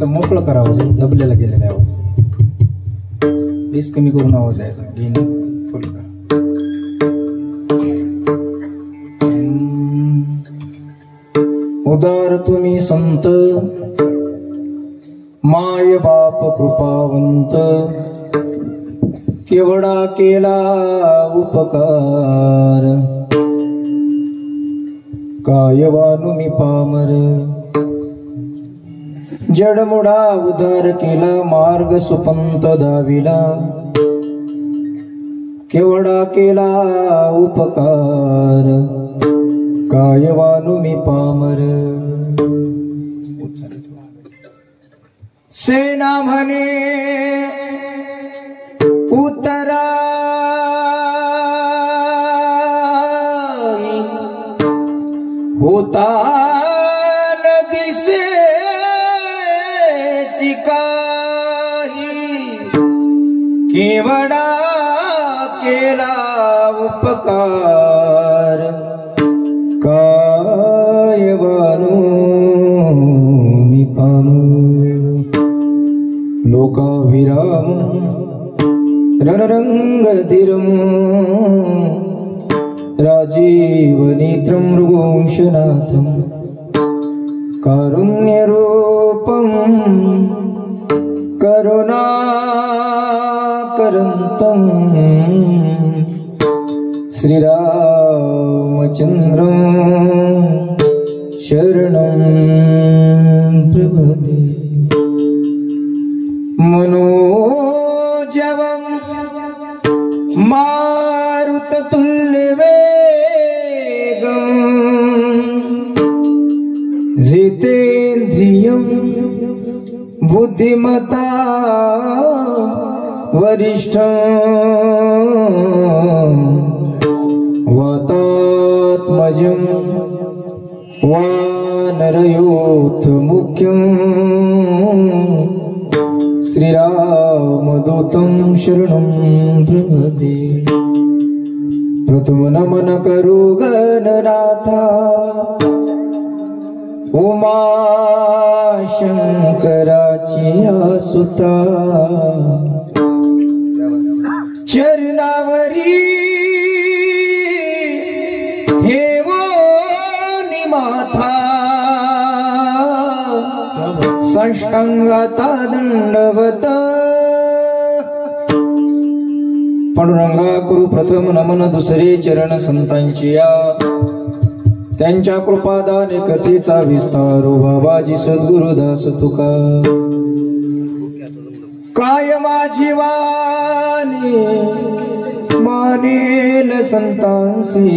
मोकळं करावं, दबलेला गेलेला आवाज बेस कमी करून आवाज द्यायचा, गेन फुल करा. उदार तुम्ही संत माय बाप कृपावंत, केवढा केला उपकार, कायवानु मी पामर, जडमुडा उदार केला मार्ग सुपंत दाविला, केवढा केला उपकार, कायवानु मी पामर. सेना म्हणे उतरा होता दिसे केवढा केला उपकार, कायवानु मी पामर. लोकाभिराम रणरंगधीरम, राजीवनेत्रं मृगोंशनाथं, कारुण्यरूपं करुणाकरन्तं, श्रीरामचन्द्रं शरणं प्रपद्ये. मनोजवं मारुततुल्यवेगं, जितेन्द्रियं बुद्धिमता वरिष्ठं, वातात्मजं वानरयोथ मुख्यं, श्रीरामदूतं शरणं प्रपद्ये. प्रथम नमन करू गणनाथा, उमा शंकराची सुता, चरणावरी हेवो निमाथा, साष्टांगाता दंडवत. पांडुरंगा करू प्रथम नमन दुसरे चरण संतांची या, त्यांच्या कृपादाने कथेचा विस्तार. बाबाजी सद्गुरुदास तुका, काय माझी वाणी मानेल संतांसी,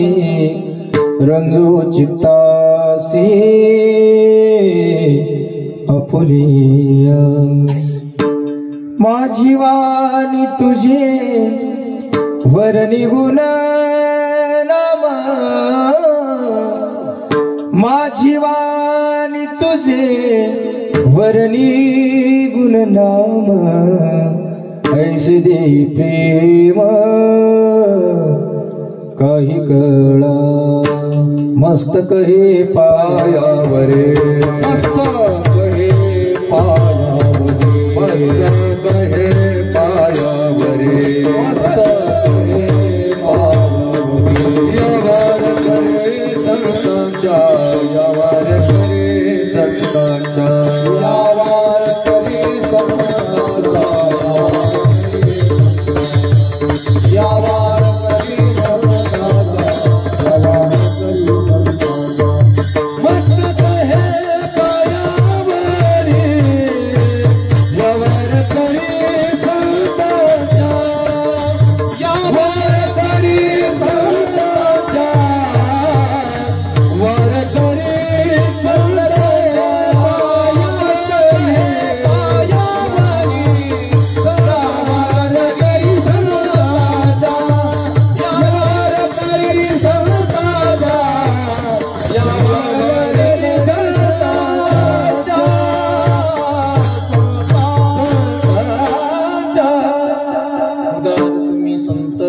रंगो चित्तासी अपुलिया. माझी वाणी तुझे वर निघून नाम माझी वाणी तुझे वरणी गुणनाम ऐसे दे प्रेम काही कळा मस्तक हे पायावरे मस्तक हे पायावरे मस्तक हे पायावरे मस्तक हे पायावरे यावार करे संतांच्या यावार करे संतांच्या यावार करे संतांच्या यावार करे मस्तक हे पायावरे यावर करी संतांच्या यावर करी संतांच्या वर करी संतांच्या पायावरी सदावर करी संतांच्या यावर करी संतांच्या तुम्ही संत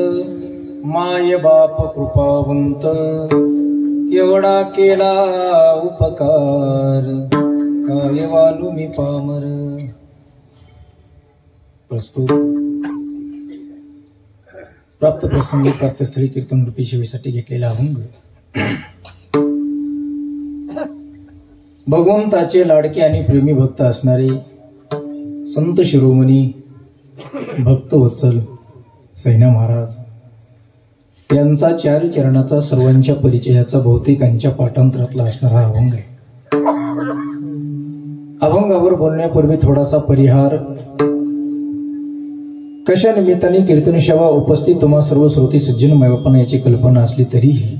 माय बाप कृपावंत एवढा केला उपकार काय वालू मी पामर. प्रस्तुत प्राप्त प्रसंगी प्राप्तस्थळी कीर्तन रूपी सेवेसाठी घेतलेला अभंग. भगवंताचे लाडके आणि प्रेमी भक्त असणारे संत शिरोमणी भक्तवत्सल सैन्या महाराज यांचा चार चरणाचा सर्वांच्या परिचयाचा बहुतेकांच्या पाठांतरातला असणारा अभंग आहे. अभंगावर बोलण्यापूर्वी थोडासा परिहार. कशा निमित्ताने कीर्तन सेवा उपस्थित तुम्हा सर्व श्रोती सज्जन मायबापांना याची कल्पना असली तरीही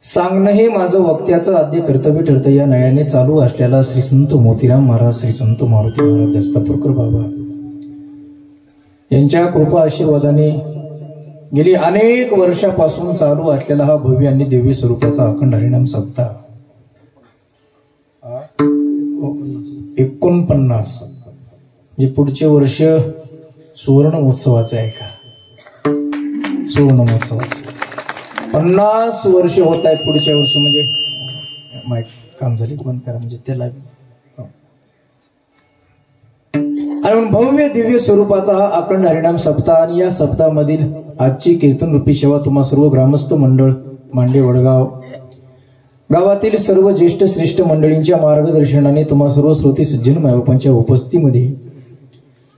सांगणं हे माझं वक्त्याचं आद्य कर्तव्य ठरतं. या नयाने चालू असलेला श्री संत मोतीराम महाराज, श्री संत मारुती महाराज, दस्तापूरकर बाबा यांच्या कृपा आशीर्वादाने गेली अनेक वर्षापासून चालू असलेला हा भव्य आणि दिव्य स्वरूपाचा अखंड हरिनाम सप्ताह 49 म्हणजे पुढचे वर्ष सुवर्ण महोत्सवाचं आहे का? सुवर्ण महोत्सवाचं 50 वर्ष होत आहेत पुढच्या वर्षी. म्हणजे माईक काम झाली बंद करा म्हणजे त्याला. आणि भव्य दिव्य स्वरूपाचा हा अखंड हरिनाम सप्ताह आणि या सप्ताहामधील आजची कीर्तन रूपी सेवा तुम्हा सर्व ग्रामस्थ मंडळ मांडे वडगाव गावातील सर्व ज्येष्ठ श्रेष्ठ मंडळींच्या मार्गदर्शनाने तुम्हा सर्व श्रोती सज्जन मायबापांच्या उपस्थितीमध्ये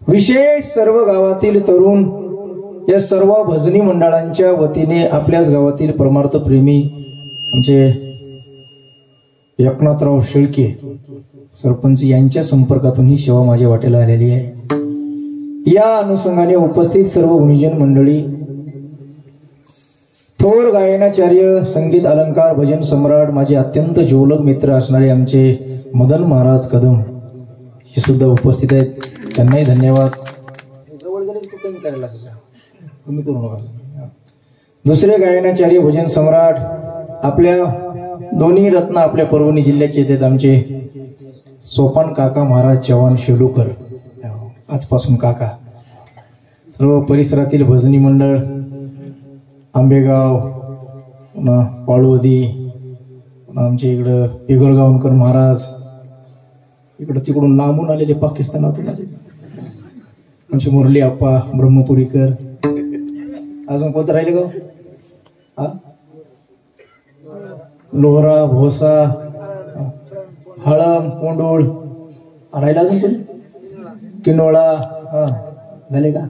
विशेष सर्व गावातील तरुण या सर्व भजनी मंडळांच्या वतीने आपल्याच गावातील परमार्थ प्रेमी आमचे एकनाथराव शेळके सरपंच यांच्या संपर्कातून ही सेवा माझ्या वाटेला आलेली आहे. या अनुषंगाने उपस्थित सर्व गुणीजन मंडळी, थोर गायनाचार्य, संगीत अलंकार, भजन सम्राट, माझे अत्यंत जिवलग मित्र असणारे आमचे मदन महाराज कदम हे सुद्धा उपस्थित आहेत. त्यांनाही धन्यवाद. तुम्ही करू नका. दुसरे गायनाचार्य, भजन सम्राट, आपल्या दोन्ही रत्न आपल्या परभणी जिल्ह्याचे येतात आमचे सोपान काका महाराज चव्हाण शेलूकर. आजपासून काका सर्व परिसरातील भजनी मंडळ, आंबेगाव, पाळवदी, आमच्या इकडं पिगळगावकर महाराज, इकडं तिकडून लांबून आलेले पाकिस्तानातून आलेले आमचे मुरली आप्पा ब्रह्मपुरीकर. अजून कोणतं राहिले गाव? लोहरा, भोसा, हळम, कोंडोळ राहिला अजून कोणी? किनोळा झाले का?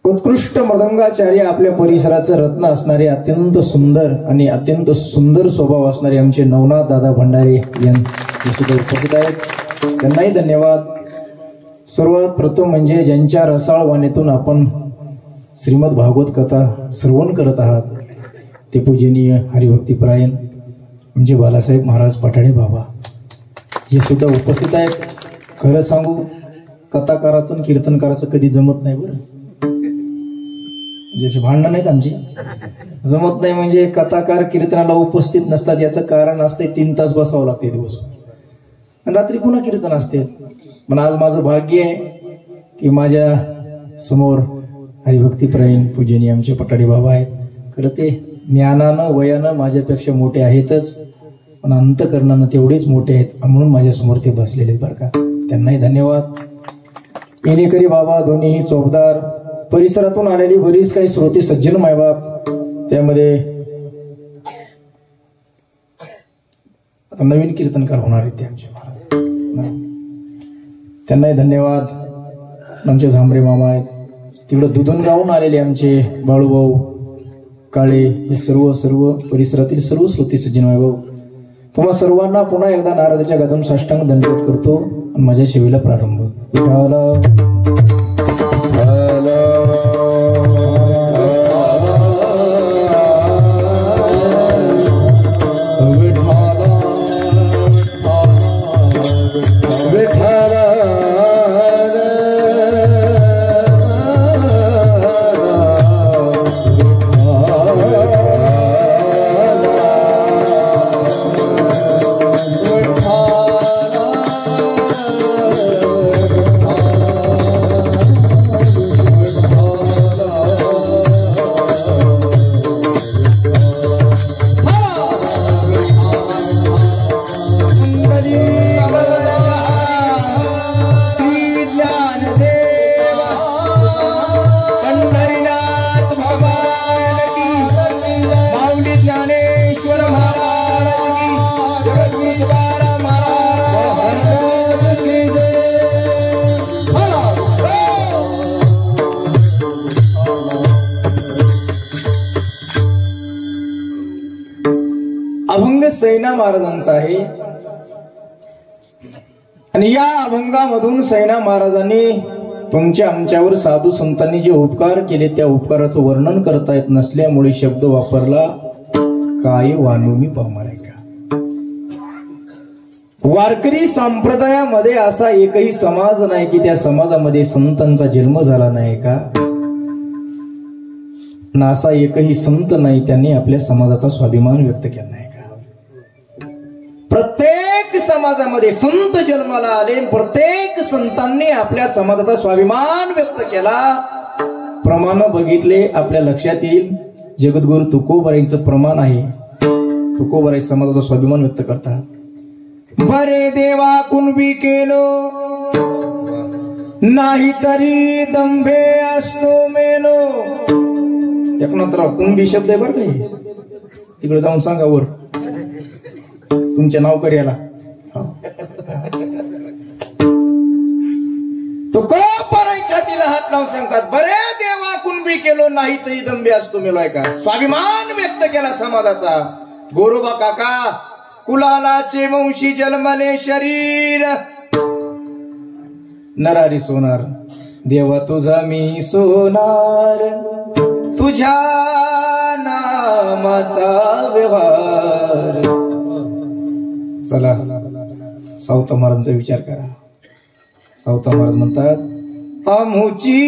उत्कृष्ट मृदंगाचार्य, आपल्या परिसराचं रत्न असणारे, अत्यंत सुंदर आणि अत्यंत सुंदर स्वभाव असणारे आमचे नवनाथ दादा भंडारे यांचे सुद्धा उपस्थित आहेत. त्यांनाही धन्यवाद. सर्वात प्रथम म्हणजे ज्यांच्या रसाळ वाणीतून आपण श्रीमद भागवत कथा श्रवण करत आहात ते पूजनीय हरिभक्तीपरायण म्हणजे बालासाहेब महाराज पठाडे बाबा हे सुद्धा उपस्थित आहेत. खरं सांगू, कथाकाराचं कीर्तनकाराचं कधी जमत नाही बरं. म्हणजे भांडणं नाहीत आमची, जमत नाही म्हणजे कथाकार कीर्तनाला उपस्थित नसतात. याचं कारण असते 3 तास बसावं लागते दिवस आणि रात्री पुन्हा कीर्तन असते. पण आज माझं भाग्य आहे की माझ्या समोर हरिभक्तीप्रायण पूजनीय आमचे पटाडी बाबा आहेत. खरं ते ज्ञानानं वयानं माझ्यापेक्षा मोठे आहेतच, पण अंतकरणानं तेवढेच मोठे आहेत म्हणून माझ्या समोर ते बसलेले आहेत बरं का. त्यांनाही धन्यवाद. येणेकरी बाबा दोन्हीही चोपदार, परिसरातून आलेली बरीच काही श्रोते सज्जन मायबाप, त्यामध्ये आता नवीन कीर्तनकार होणार आहेत ते आमचे महाराज, त्यांनाही धन्यवाद. आमचे झांबरे मामा आहेत, तिकडे दुधनगावून आलेले आमचे बाळूभाऊ काळे, हे सर्व परिसरातील सर्व श्रोते सज्जन मायबाप, तुम्हा सर्वांना पुन्हा एकदा नारदाच्या गदम साष्टांग दंडवत करतो आणि माझ्या सेवेला प्रारंभ. अभंग सैना महाराजांचा आहे आणि या अभंगामधून सैना महाराजांनी तुमच्या आमच्यावर साधू संतांनी जे उपकार केले त्या उपकाराचं वर्णन करता येत नसल्यामुळे शब्द वापरला काय वानू मी पावणार आहे का. वारकरी संप्रदायामध्ये असा एकही समाज नाही की त्या समाजामध्ये संतांचा जन्म झाला नाही का, ना असा एकही संत नाही त्यांनी आपल्या समाजाचा स्वाभिमान व्यक्त केला नाही का. प्रत्येक समाजामध्ये संत जन्माला आले, प्रत्येक संतांनी आपल्या समाजाचा स्वाभिमान व्यक्त केला. प्रमाण बघितले आपल्या लक्षात येईल. जगद्गुरु तुकोबारांचं प्रमाण आहे. तुकोबाराय समाजाचा स्वाभिमान व्यक्त करतात. बरे देवा कुणबी केलो नाही तरी दंभे असतो मेलो. एकनाथराव कुणबी शब्द आहे बरं काही, तिकडे जाऊन सांगा वर तुमच्या नावकऱ्याला. तुकोबाराय छातीला हात लावून सांगतात बरे देवा कुणबी केलो नाही तरी दंभे असतो मेलो. आहे का स्वाभिमान व्यक्त केला समाजाचा. गोरोबा काका कुलालाचे वंशी जन्मले शरीर नरारी सोनार देवा तुझा मी सोनार तुझ्या नामाचा व्यवहार. चला सावता महाराजांचा विचार करा. सावता महाराज म्हणतात आमुची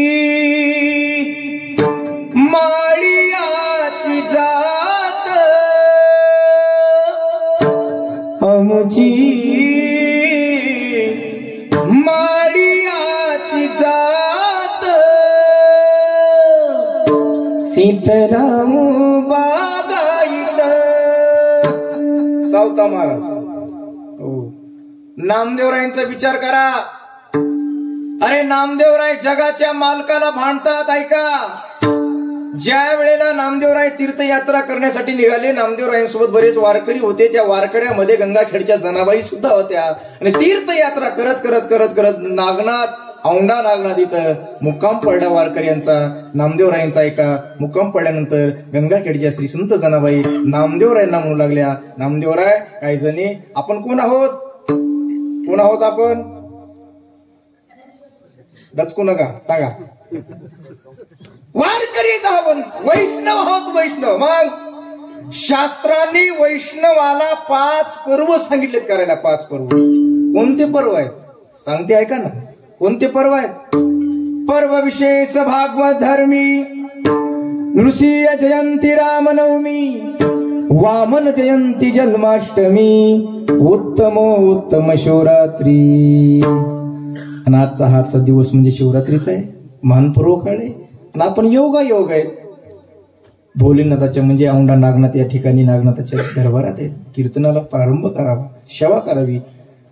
माळियाची जात आमुची माळियाची जात शीतलामू बागायत. सावता महाराज नामदेवरायांचा विचार करा. अरे नामदेवराय जगाच्या मालकाला भांडतात. ऐका, ज्या वेळेला नामदेवराय तीर्थयात्रा करण्यासाठी निघाले, नामदेवरायांसोबत बरेच वारकरी होते. त्या वारकऱ्यामध्ये गंगाखेडच्या जनाबाई सुद्धा होत्या आणि तीर्थयात्रा करत करत करत करत नागनाथ औंढा नागनाथ इथं मुक्काम पडला वारकऱ्यांचा, नामदेवरायांचा. ऐका, मुक्काम पडल्यानंतर गंगाखेडच्या श्री संत जनाबाई नामदेवरायांना म्हणू लागल्या नामदेवराय काही जणी आपण कोण आहोत, कोण आहोत आपण, दचकू नका सांगा. वारकरी आपण वैष्णव आहोत. वैष्णव मग शास्त्रांनी वैष्णवाला 5 पर्व सांगितलेत करायला. 5 पर्व कोणते पर्व आहेत सांगते ऐका ना. कोणते पर्व आहेत? पर्व विशेष भागवत धर्मी नृसिंह जयंती रामनवमी, वामन जयंती जन्माष्टमी, उत्तम शिवरात्री. आणि आजचा हाचा दिवस म्हणजे शिवरात्रीचा आहे, मानपूर्व काळ आहे. आणि आपण योग आहे. भोलेनाथाच्या म्हणजे औंढा नागनाथ या ठिकाणी नागनाथाच्या दरबारात आहे. कीर्तनाला प्रारंभ करावा, सेवा करावी.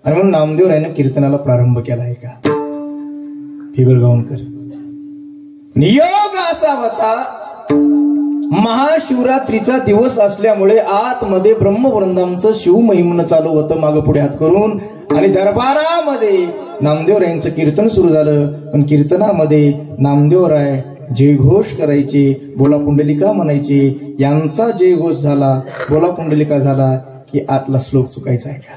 आणि म्हणून नामदेव रायनं कीर्तनाला प्रारंभ केला आहे का फिगर गावणकर. योग असा होता, महाशिवरात्रीचा दिवस असल्यामुळे आतमध्ये ब्रह्मवृंदांचं शिवमहिमन चालू होतं मागं पुढे हात करून. आणि दरबारामध्ये नामदेवरायांचं कीर्तन सुरू झालं. पण कीर्तनामध्ये नामदेवराय जयघोष करायचे, बोला पुंडलिका म्हणायचे. यांचा जयघोष झाला, बोला पुंडलिका झाला की आतला श्लोक चुकायचा आहे का.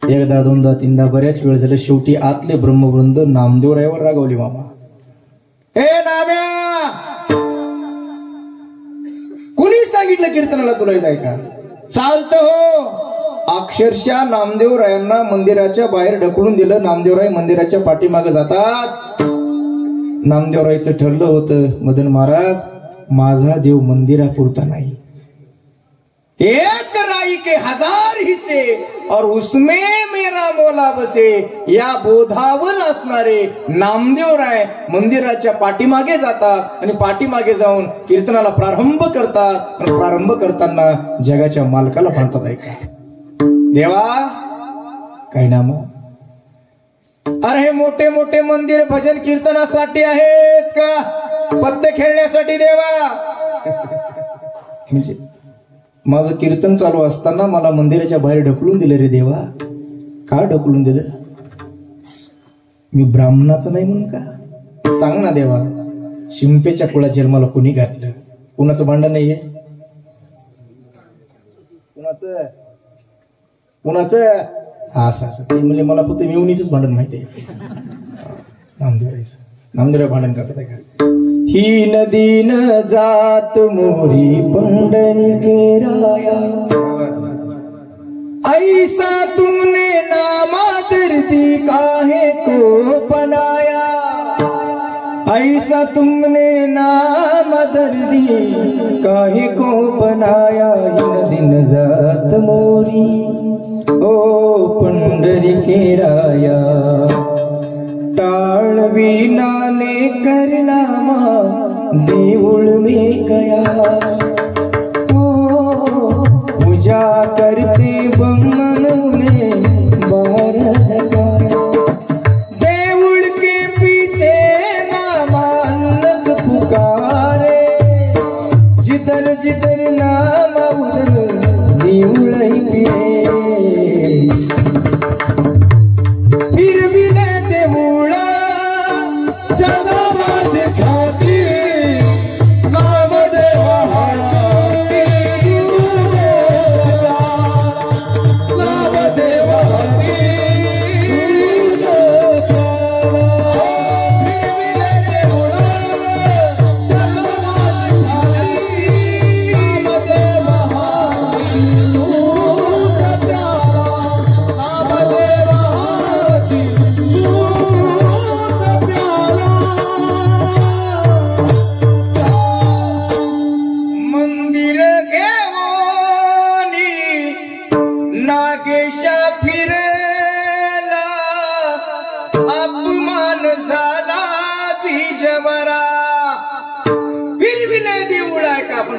एकदा दोनदा तीनदा बऱ्याच वेळ झालं. शेवटी आतले ब्रह्मवृंद नामदेवरायावर रागावले. मामा हे नाम्या, कुणी सांगितलं कीर्तनाला तुला येत आहे का. चालतं हो. अक्षरशः नामदेवरायांना मंदिराच्या बाहेर ढकलून दिलं. नामदेवराय मंदिराच्या पाठीमागे जातात. नामदेवरायचं ठरलं होतं, मदन महाराज माझा देव मंदिरापुरता नाही, एक राई के 1000 हिस्से और उसमें मेरा मौला बसे. या बोधावर असणारे नामदेवराय मंदिराच्या पाठीमागे जातात आणि पाठीमागे जाऊन कीर्तनाला प्रारंभ करतात. आणि प्रारंभ करताना जगाच्या मालकाला म्हणतात, ऐका देवा काय नाम. अरे हे मोठे मोठे मंदिर भजन कीर्तनासाठी आहेत का, पत्ते खेळण्यासाठी देवा. म्हणजे माझं कीर्तन चालू असताना मला मंदिराच्या बाहेर ढकलून दिलं रे देवा. का ढकलून दिलं, मी ब्राह्मणाचं नाही म्हणून का. सांग ना देवा, शिंपेच्या कुळात जन्माला कोणी घातलं. कुणाचं भांडण नाहीये, कुणाचं असं ते म्हणजे मला फक्त मिळवणीच भांडण माहिती आहे. नामदेवराय भांडण करतात का. ही नदी न जात मोरी पंढरी राया, ऐसा तुमने नामा दर्दी काहे को बनाया. ऐसा तुमने नाम दर्दी काहे को बनाया. ही नदी न जात मोरी ओ पंढरी के राया. टाळवी नाने करनामा देऊळ में गया. ओ पूजा करते बमन ने बार लगाया. देऊळ के पीछे नामा अलग पुकारे. जिधर जिधर नामा उधर देऊळ ही पिरे.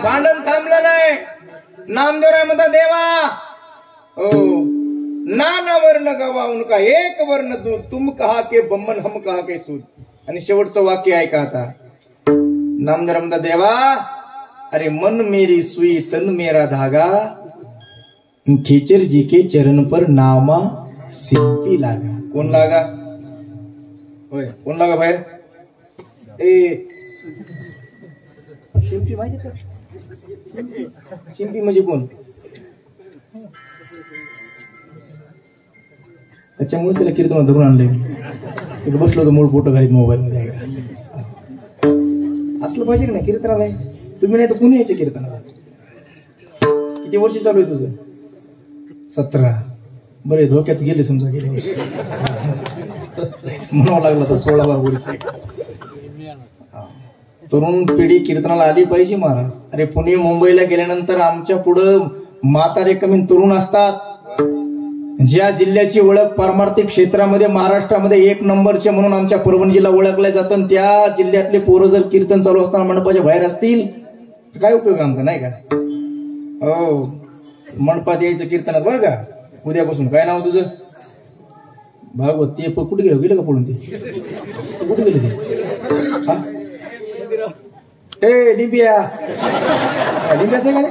भांडण थांबलं नाही. नामदेवराय म्हणता देवा ओ नाना वर्ण गवा उनका एक वर्ण दूध. तुम कहा के बम्मन हम कहा के सूद. आणि शेवटचं वाक्य आहे का आता. नामदेवराय म्हणता देवा अरे मन मेरी सुई तन मेरा धागा. खीचर जी के चरण पर नामा सिंपी लागा. कोण लागा होय, कोण लागा भाई. ए शिंपी माहिती का. शिंपी म्हणजे कोण. त्याच्यामुळे त्याला कीर्तन धरून आणलंय. तिथे बसलो होतो मूळ फोटो घालीत मोबाईल मध्ये. असलं पाहिजे की नाही कीर्तनाला. तुम्ही नाही तर कुणी यायचं कीर्तनाला. किती वर्ष चालू आहे तुझं. 17. बरे धोक्यात गेले समजा गेले वर्ष. म्हणावं लागलं तर 16 वर्ष. तरुण पिढी कीर्तनाला आली पाहिजे महाराज. अरे पुणे मुंबईला गेल्यानंतर आमच्या पुढं म्हातारे कमी तरुण असतात. ज्या जिल्ह्याची ओळख पारमार्थिक क्षेत्रामध्ये महाराष्ट्रामध्ये 1 नंबरचे म्हणून आमच्या परभणी जिल्हा ओळखला जातं, त्या जिल्ह्यातले पोरं जर कीर्तन चालू असताना मंडपाच्या बाहेर असतील तर काय उपयोग आमचा, नाही का? हो, मंडपात यायचं कीर्तनात बरं का. उद्यापासून काय नाव तुझं? भागवत. ते कुठे गेलं का पडून? ते कुठे गेले ते? लिंबिया लिंबियाचं आहे का?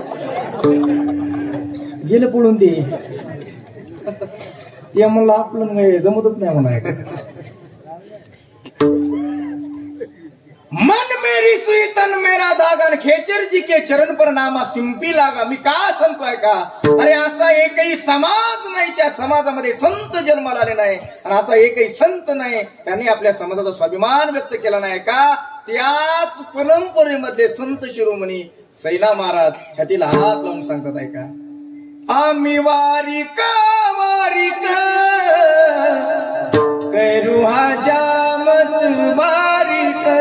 गेलं पडून ते म्हणलं आपलं जमतच नाही म्हणा. मन मेरी सुई तन मेरा दागन खेचर जी के चरण पर नामा सिंपी लागा. मी का सांगतोय का? अरे असा एकही समाज नाही त्या समाजामध्ये संत जन्माला आले नाही, आणि असा एकही संत नाही त्यांनी आपल्या समाजाचा स्वाभिमान व्यक्त केला नाही का? त्याच परंपरेमधले संत शिरोमणी सैना महाराज छातीला हात लावून सांगतात आहे का? आम्ही वारिका वारिका करू हजामत बारिका,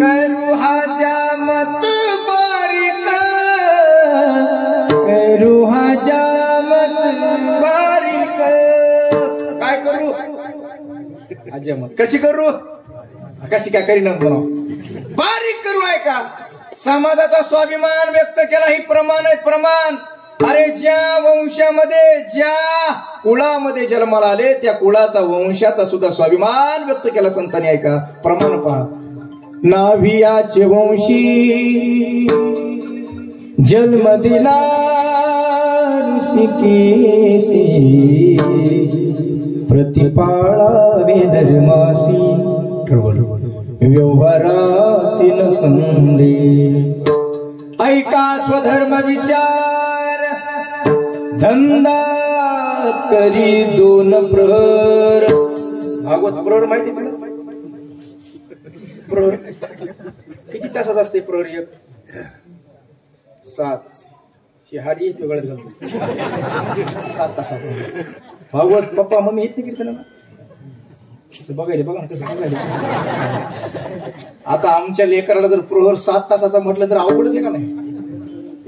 करू हजामत बारिका, करू हजामत बारिका. काय करू? हजामत कशी करू? कशी काय करीन म्हणून बारीक करू आहे का? समाजाचा स्वाभिमान व्यक्त केला. ही प्रमाण आहेत, प्रमाण. अरे ज्या वंशामध्ये ज्या कुळामध्ये जन्माला आले त्या कुळाचा वंशाचा सुद्धा स्वाभिमान व्यक्त केला संतांनी. ऐका प्रमाण पहा. नाभियाचे वंशी जन्म दिला ऋषिकेशी, प्रतिपाळावे धर्मासी व्यवहारासी न संदे. ऐका स्वधर्म विचार धंदा करी 2 प्रहर. भागवत प्रहर माहिती तुला? प्रहर किती तासात असते? प्रहर 7. हाडी येते गळ्यात घालतो 7 तासाचा. भागवत पप्पा मम्मी येत नाही कीर्तनाला कसं बघायला. बघा ना कसं बघायला. आता आमच्या लेकराला जर प्रहर 7 तासाचा म्हटलं तर अवघडच आहे का नाही?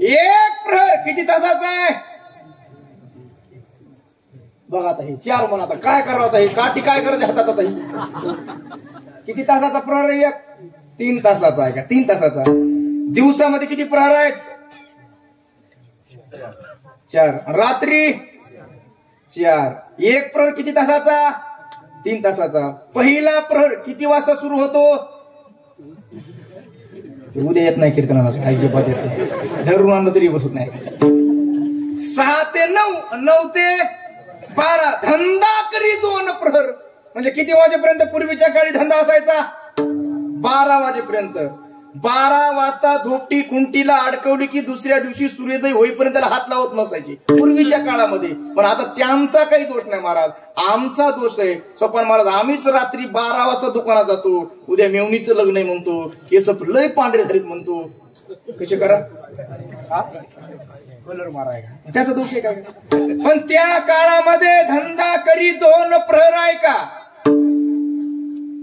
1 प्रहर किती तासाचा आहे बघा. आता हे 4 म्हणा. आता काय करावं? आता हे काठी काय करायचं हातात? आता किती तासाचा प्रहर आहे? 3 तासाचा आहे का? 3 तासाचा. दिवसामध्ये किती प्रहर आहेत? 4. रात्री 4. 1 प्रहर किती तासाचा? 3 तासाचा. पहिला प्रहर किती वाजता सुरू होतो? उद्या येत नाही कीर्तनाला, अजिबात येत नाही. धरून आणलं तरी बसत नाही. 6 ते 9, 9 ते 12 धंदा करी 2 प्रहर. म्हणजे किती वाजेपर्यंत? पूर्वीच्या काळी धंदा असायचा 12 वाजेपर्यंत. 12 वाजता धोपटी कुंटीला अडकवली की दुसऱ्या दिवशी सूर्योदय होईपर्यंत त्याला हात लावत नसायची पूर्वीच्या काळामध्ये. पण आता त्यांचा काही दोष नाही महाराज, आमचा दोष आहे. सोपान महाराज आम्हीच रात्री 12 वाजता दुकानात जातो, उद्या मेवणीचं लग्न आहे म्हणतो, केस लय पांढरे झालीत म्हणतो. कसे करा कलर माराय त्याचा दोष आहे का? पण त्या काळामध्ये धंदा करी 2 प्रहर आहे का?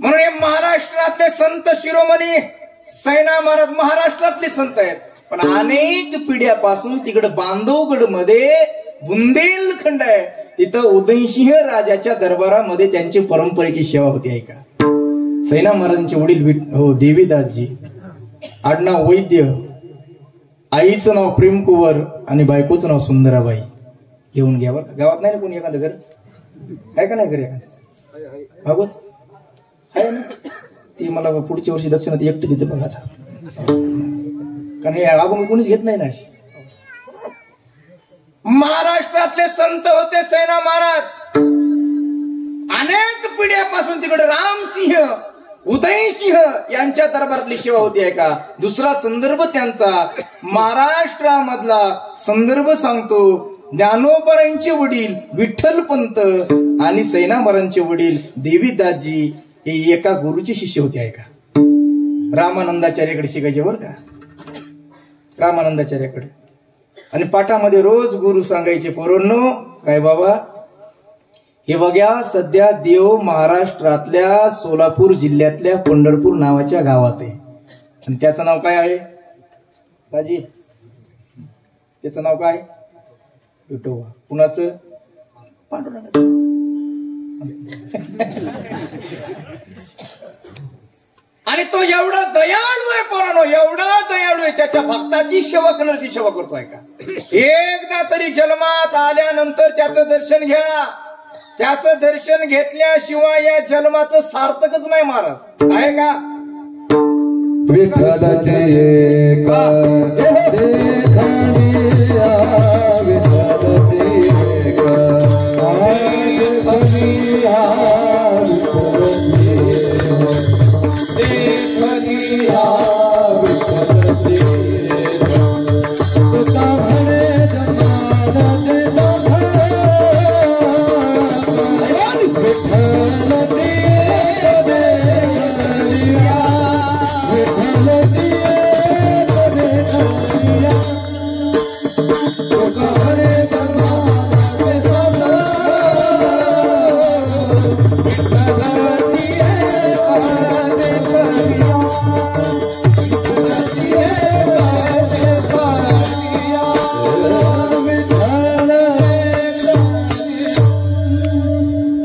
म्हणून हे महाराष्ट्रातले संत शिरोमणी सैना महाराज महाराष्ट्रातले संत आहेत. पण अनेक पिढ्यापासून तिकडे बांधवगड मध्ये बुंदेलखंड आहे, तिथं उदयसिंह राजाच्या दरबारामध्ये त्यांची परंपरेची सेवा होती. आहे का? सैना महाराजांचे वडील हो देवीदासजी, आडनाव वैद्य, आईचं नाव प्रेमकुंवर आणि बायकोचं नाव सुंदराबाई. घेऊन घ्यावं. गावात नाही ना कोणी एखादं घर आहे का? नाही घर एखादं भागवत आहे ना? ती मला पुढच्या वर्षी दक्षिणात एकटी देते बघा आता, कारण हे आपण कोणीच घेत नाही ना. महाराष्ट्रातले संत होते सैना महाराज. अनेक पिढ्यापासून तिकडे रामसिंह उदयसिंह यांच्या दरबारातली सेवा होती. आहे का? दुसरा संदर्भ त्यांचा महाराष्ट्रामधला संदर्भ सांगतो. ज्ञानोबारांचे वडील विठ्ठलपंत आणि सैना महाराजांचे वडील देवीदासजी हे एका गुरुचे शिष्य होते. आहे का? रामानंदाचार्याकडे शिकायचे बरं का, रामानंदाचार्याकडे. आणि पाठामध्ये रोज गुरु सांगायचे, पोरांनो काय बाबा, हे बघा सध्या देव महाराष्ट्रातल्या सोलापूर जिल्ह्यातल्या पंढरपूर नावाच्या गावात आहे आणि त्याचं नाव काय आहे दाजी? त्याचं नाव काय? विठोबा. कुणाचं? पांडुरंगाचं. आणि तो एवढा दयाळू आहे पोरांनो, एवढा दयाळू आहे, त्याच्या भक्ताची सेवा करण्याची सेवा करतोय का? एकदा तरी जन्मात आल्यानंतर त्याचं दर्शन घ्या. त्याचं दर्शन घेतल्याशिवाय या जन्माचं सार्थकच नाही महाराज. आहे का? विठ्ठलाचे एका देखणिया, विठ्ठलाचे एका देखणिया, देखणिया विठ्ठलाचे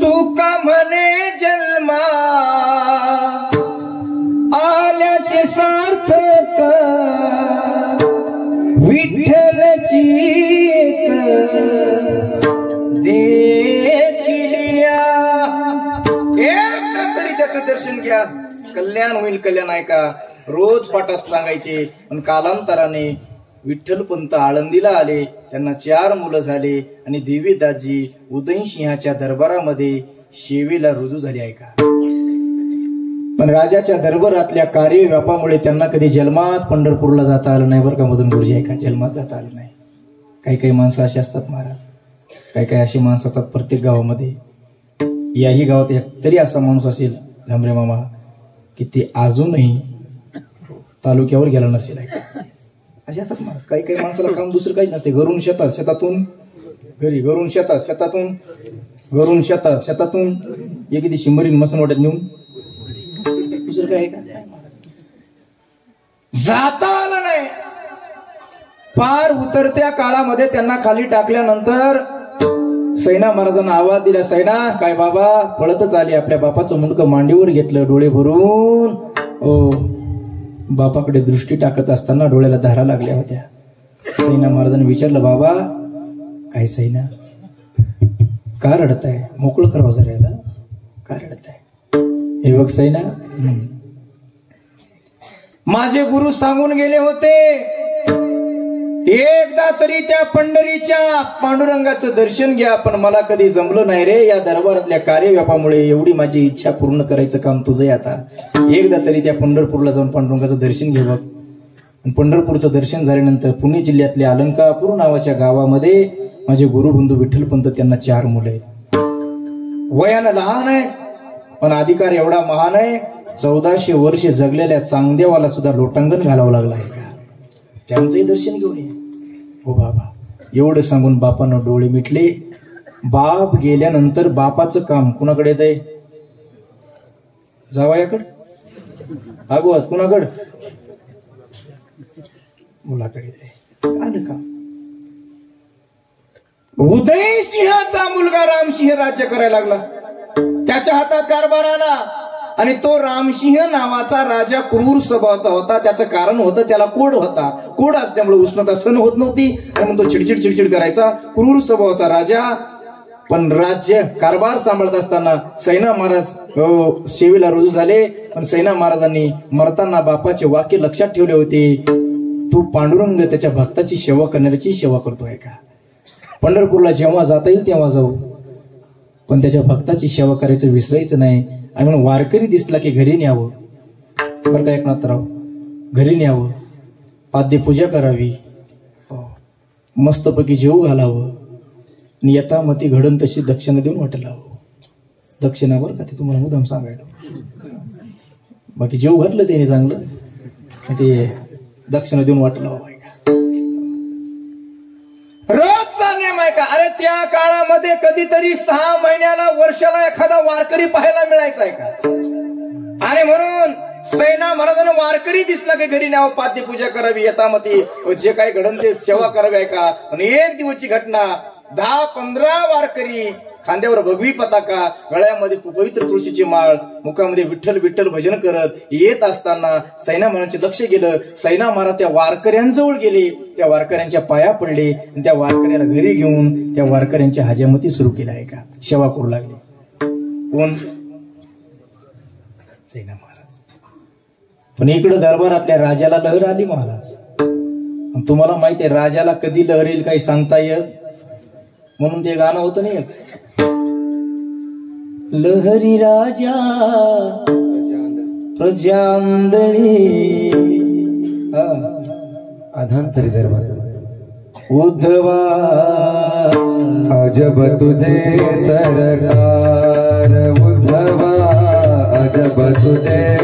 तुका म्हणे जमानाचे विठ्ठलची देखिलिया. एकदा तरी त्याचं दर्शन घ्या, कल्याण होईल. कल्याण आहे का? रोज पाठात सांगायचे. पण कालांतराने विठ्ठलपंत आळंदीला आले, त्यांना 4 मुलं झाले आणि देवीदासजी उदयसिंहाच्या दरबारामध्ये सेवेला रुजू झाले. आहे का? पण राजाच्या दरबारातल्या कार्यव्यापामुळे त्यांना कधी जन्मात पंढरपूरला जाता आलं नाही बरं का मदन गुरुजी. आहे का? जन्मात जाता आलं नाही. काही काही माणसं अशी असतात महाराज, काही काही अशी माणसं असतात प्रत्येक गावामध्ये. याही गावात एक तरी असा माणूस असेल झांबरे मामा की ते अजूनही तालुक्यावर गेला नसेल. असे असतात महाराज. काही काही माणसाला काम दुसरं काहीच नसते. घरून शेतात, शेतातून घरी, घरून शेतात, शेतातून घरून शेतात, शेतातून एखादी शिंबरीन मसनवाड्यात नेऊन दुसरं काय आहे का? जाता आलं नाही. फार उतरत्या काळामध्ये त्यांना खाली टाकल्यानंतर सैना महाराजांना आवाज दिला. सैना काय बाबा? पळतच आली. आपल्या बापाचं मुंडकं मांडीवर घेतलं, डोळे भरून. ओ बापाकडे दृष्टी टाकत असताना डोळ्याला धारा लागल्या होत्या. सैना महाराजांनी विचारलं, बाबा काय सैना, का रडताय? मोकळं करावं जरा याला, का रडताय? हे बघ सैना, माझे गुरु सांगून गेले होते एकदा तरी त्या पंढरीच्या पांडुरंगाचं दर्शन घ्या. पण मला कधी जमलं नाही रे. या दरबारातल्या कार्यव्यापामुळे एवढी माझी इच्छा पूर्ण करायचं काम तुझं. आता एकदा तरी त्या पंढरपूरला जाऊन पांडुरंगाचं दर्शन घे बघ. पंढरपूरचं दर्शन झाल्यानंतर पुणे जिल्ह्यातल्या अलंकापूर नावाच्या गावामध्ये माझे गुरुबंधू विठ्ठलपंत, त्यांना 4 मुलं आहेत. वयानं लहान आहे पण अधिकार एवढा महान आहे. 1400 वर्षे जगलेल्या चांगदेवाला सुद्धा लोटांगण घालावं लागलं आहे का? त्यांचंही दर्शन घेऊन ये. हो बाबा. एवढं सांगून बापानं डोळे मिटले. बाप गेल्यानंतर बापाचं काम कुणाकडे येत आहे? जावयाकडे, भागवत कुणाकडे? मुलाकडे येत आलं का? उदयसिंहाचा मुलगा रामसिंह राज्य करायला लागला. त्याच्या हातात कारभार आला आणि तो रामसिंह नावाचा राजा क्रूर स्वभावाचा होता. त्याचं कारण होतं, त्याला कोड होता. कोड असल्यामुळे उष्णता सहन होत नव्हती आणि मग तो चिडचिड चिडचिड करायचा. क्रूर स्वभावाचा राजा. पण राज्य कारभार सांभाळत असताना सैना महाराज सेवेला रुजू झाले. पण सैना महाराजांनी मरताना बापाचे वाक्य लक्षात ठेवले होते, तू पांडुरंग त्याच्या भक्ताची सेवा करणाऱ्याची सेवा करतोय का? पंढरपूरला जेव्हा जाता येईल तेव्हा जाऊ, पण त्याच्या भक्ताची सेवा करायचं विसरायचं नाही. आणि म्हणून वारकरी दिसला की घरी न्यावं बरं का एकनाथराव, घरी न्यावं, पाद्यपूजा करावी, मस्तपैकी जेव घालावं, येता मती घडण तशी दक्षिणा देऊन वाटलं लावं. दक्षिणा बरं का, ते तुम्हाला मुद्दाम सांगायला. बाकी जेव घातलं त्याने चांगलं, ते दक्षिणा देऊन वाटलं लावाय का. रोजचा नियम आहे का? अरे त्या काळामध्ये कधीतरी 6 महिन्याला वर्षाला एखादा वारकरी पाहायला मिळायचा का? आणि म्हणून सैना महाराजांना वारकरी दिसला की घरी न्यावं, पाद्य पूजा करावी, यथामती जे काही घडण ते सेवा करावी आहे का. आणि एक दिवसची घटना, 10-15 वारकरी, खांद्यावर भगवी पताका, गळ्यामध्ये पवित्र तुळशीची माळ, मुखामध्ये विठ्ठल विठ्ठल भजन करत येत असताना सैना महाराजांचे लक्ष गेलं. सैना महाराज त्या वारकऱ्यांजवळ गेले, त्या वारकऱ्यांच्या पाया पडले आणि त्या वारकऱ्याला घरी घेऊन त्या वारकऱ्यांच्या हजामती सुरू केल्या आहे का, सेवा करू लागले. कोण? सैना महाराज. पण इकडे दरबारातल्या राजाला लहर आली महाराज. तुम्हाला माहिती आहे राजाला कधी लहर येईल काही सांगता येत, म्हणून ते गाणं होतं नाही, लहरी राजा प्रजांदळी अधांतरी दरबार. उद्धवा अजब तुझे सरकार, उद्धवा अजब तुझे